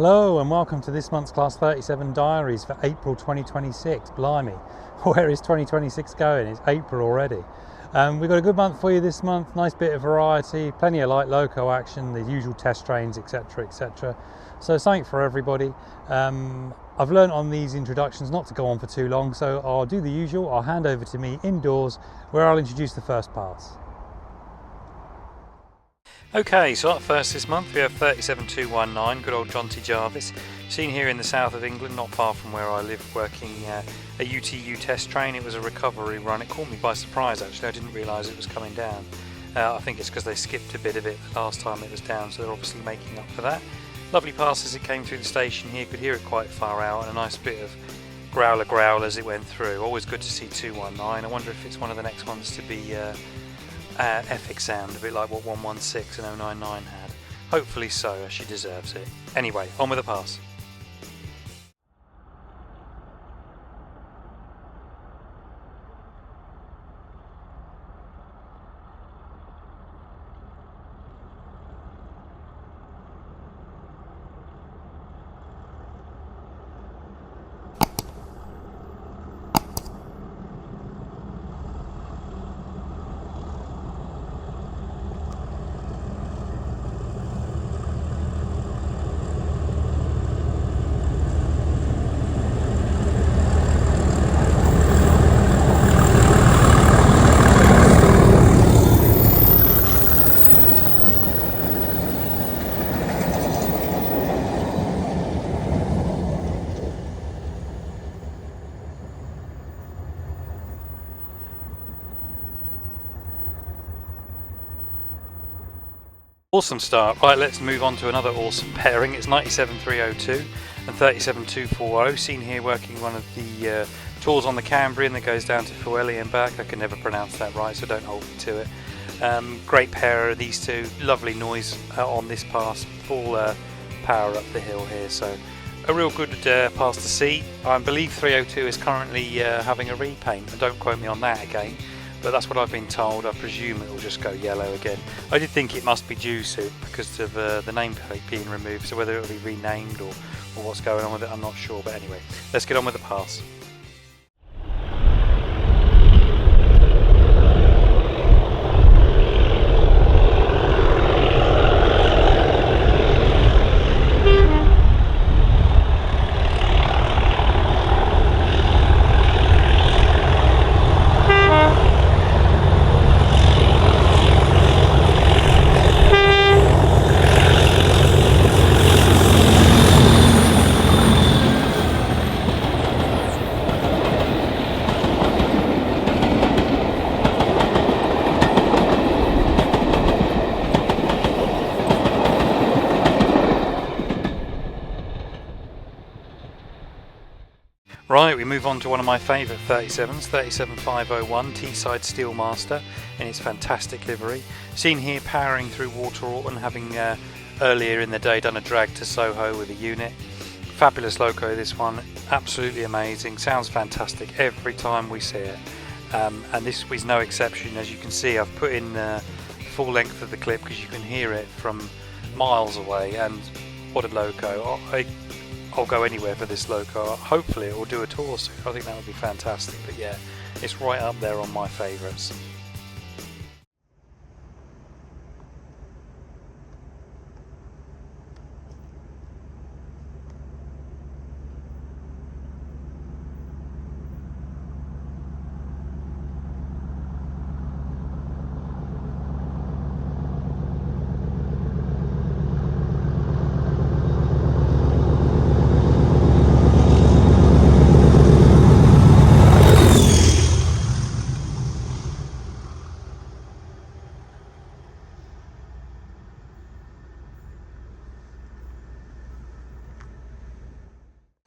Hello and welcome to this month's Class 37 Diaries for April 2026. Blimey, where is 2026 going? It's April already. We've got a good month for you this month, nice bit of variety, plenty of light loco action, the usual test trains, etc, etc. So something for everybody. I've learned on these introductions not to go on for too long, so I'll do the usual. I'll hand over to me indoors where I'll introduce the first pass. Okay, so up first this month we have 37219, good old John T. Jarvis, seen here in the south of England, not far from where I live, working a UTU test train. It was a recovery run. It caught me by surprise actually, I didn't realise it was coming down. I think it's because they skipped a bit of it the last time it was down, so they're obviously making up for that. Lovely pass as it came through the station here, could hear it quite far out, and a nice bit of growl as it went through. Always good to see 219. I wonder if it's one of the next ones to be epic sound, a bit like what 116 and 099 had. Hopefully so, as she deserves it. Anyway, on with the pass. Awesome start. Right, let's move on to another awesome pairing. It's 97302 and 37240, seen here working one of the tours on the Cambrian that goes down to Fueli and back. I can never pronounce that right, so don't hold me to it. Great pair of these two, lovely noise on this pass, full power up the hill here, so a real good pass to see. I believe 302 is currently having a repaint, and don't quote me on that again. But that's what I've been told. I presume it will just go yellow again. I did think it must be due to because of the nameplate being removed, so whether it will be renamed or what's going on with it, I'm not sure. But anyway, let's get on with the pass. Right, we move on to one of my favourite 37s, 37501 Teesside Steelmaster in its fantastic livery. Seen here powering through Water Orton, having earlier in the day done a drag to Soho with a unit. Fabulous loco this one, absolutely amazing, sounds fantastic every time we see it. And this was no exception. As you can see, I've put in full length of the clip because you can hear it from miles away, and what a loco. I'll go anywhere for this loco. Hopefully it will do a tour soon. I think that would be fantastic. But yeah, it's right up there on my favourites.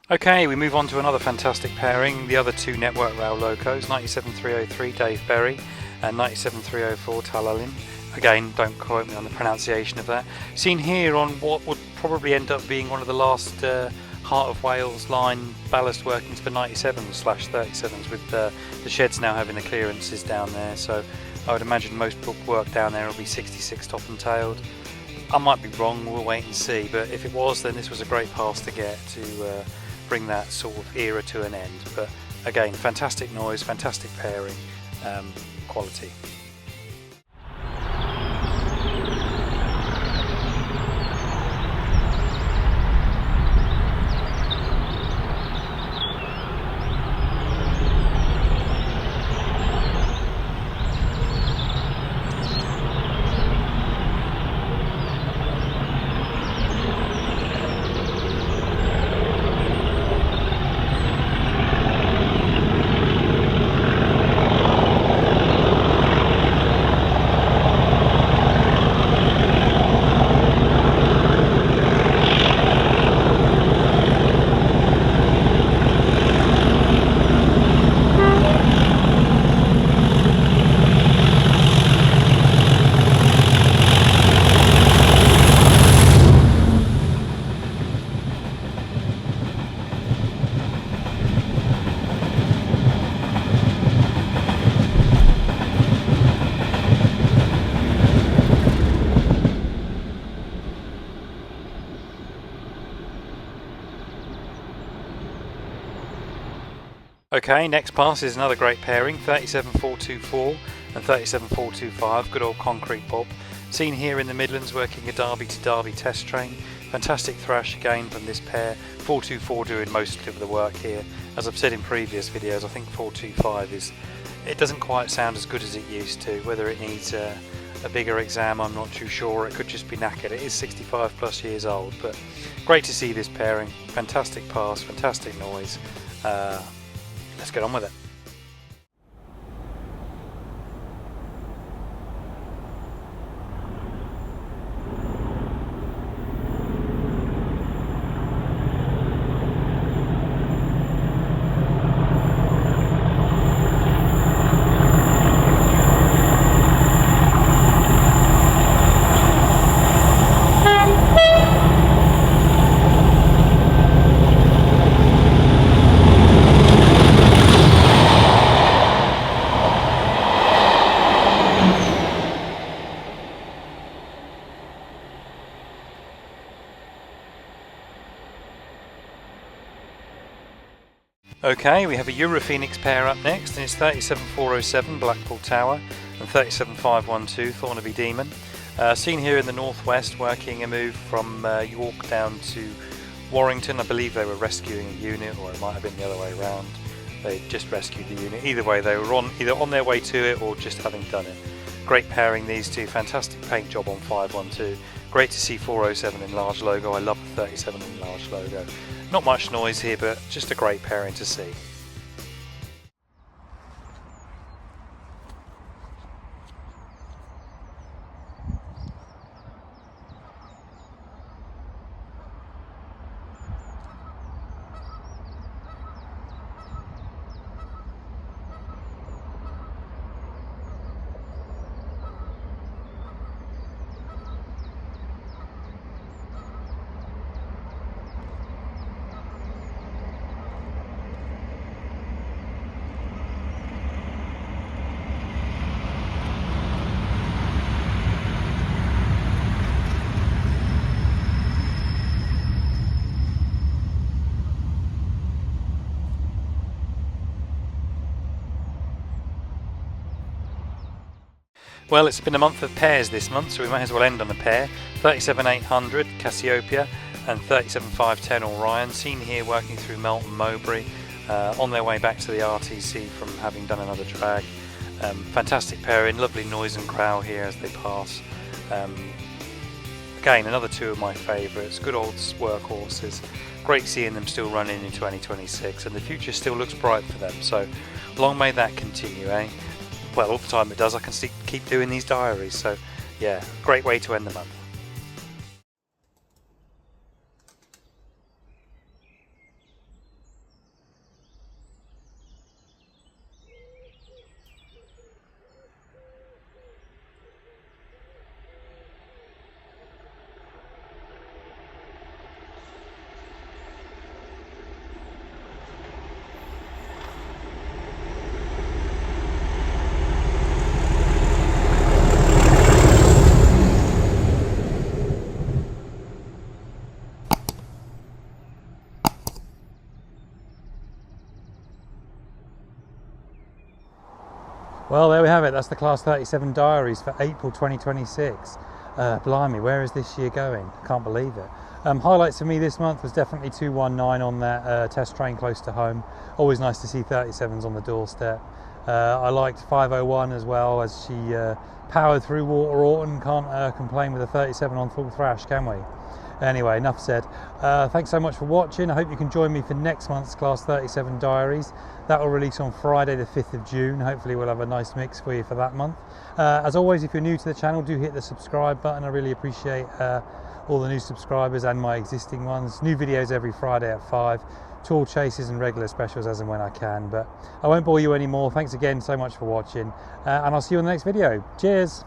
Okay, we move on to another fantastic pairing, the other two Network Rail locos, 97303 Dave Berry and 97304 Talalin. Again, don't quote me on the pronunciation of that. Seen here on what would probably end up being one of the last Heart of Wales line ballast workings for 97/37s, with the sheds now having the clearances down there, so I would imagine most book work down there will be 66 top and tailed. I might be wrong, we'll wait and see, but if it was, then this was a great pass to get to bring that sort of era to an end. But again, fantastic noise, fantastic pairing, quality. Okay, next pass is another great pairing, 37424 and 37425, good old concrete bob. Seen here in the Midlands working a Derby to Derby test train. Fantastic thrash again from this pair, 424 doing most of the work here. As I've said in previous videos, I think 425 it doesn't quite sound as good as it used to. Whether it needs a bigger exam, I'm not too sure. It could just be knackered. It is 65 plus years old, but great to see this pairing. Fantastic pass, fantastic noise. Let's get on with it. Okay, we have a Euro Phoenix pair up next, and it's 37407 Blackpool Tower and 37512 Thornaby Demon. Seen here in the northwest working a move from York down to Warrington. I believe they were rescuing a unit, or it might have been the other way around. They just rescued the unit. Either way, they were either on their way to it or just having done it. Great pairing, these two. Fantastic paint job on 512. Great to see 407 in large logo. I love the 37 in large logo. Not much noise here, but just a great pairing to see. Well, it's been a month of pairs this month, so we might as well end on a pair. 37800 Cassiopeia and 37510 Orion, seen here working through Melton Mowbray, on their way back to the RTC from having done another drag. Fantastic pairing, lovely noise and growl here as they pass. Again, another two of my favourites, good old workhorses. Great seeing them still running in 2026, and the future still looks bright for them, so long may that continue, eh? Well, all the time it does, I can keep doing these diaries, so yeah, great way to end the month. Well, there we have it. That's the Class 37 Diaries for April 2026. Blimey, where is this year going? Can't believe it. Highlights for me this month was definitely 219 on that test train close to home. Always nice to see 37s on the doorstep. I liked 501 as well, as she powered through Water Orton. Can't complain with a 37 on full thrash, can we? Anyway, enough said. Thanks so much for watching. I hope you can join me for next month's Class 37 Diaries. That will release on Friday the 5th of June. Hopefully we'll have a nice mix for you for that month. As always, if you're new to the channel, do hit the subscribe button. I really appreciate all the new subscribers and my existing ones. New videos every Friday at 5. Tool chases and regular specials as and when I can. But I won't bore you anymore. Thanks again so much for watching. And I'll see you in the next video. Cheers.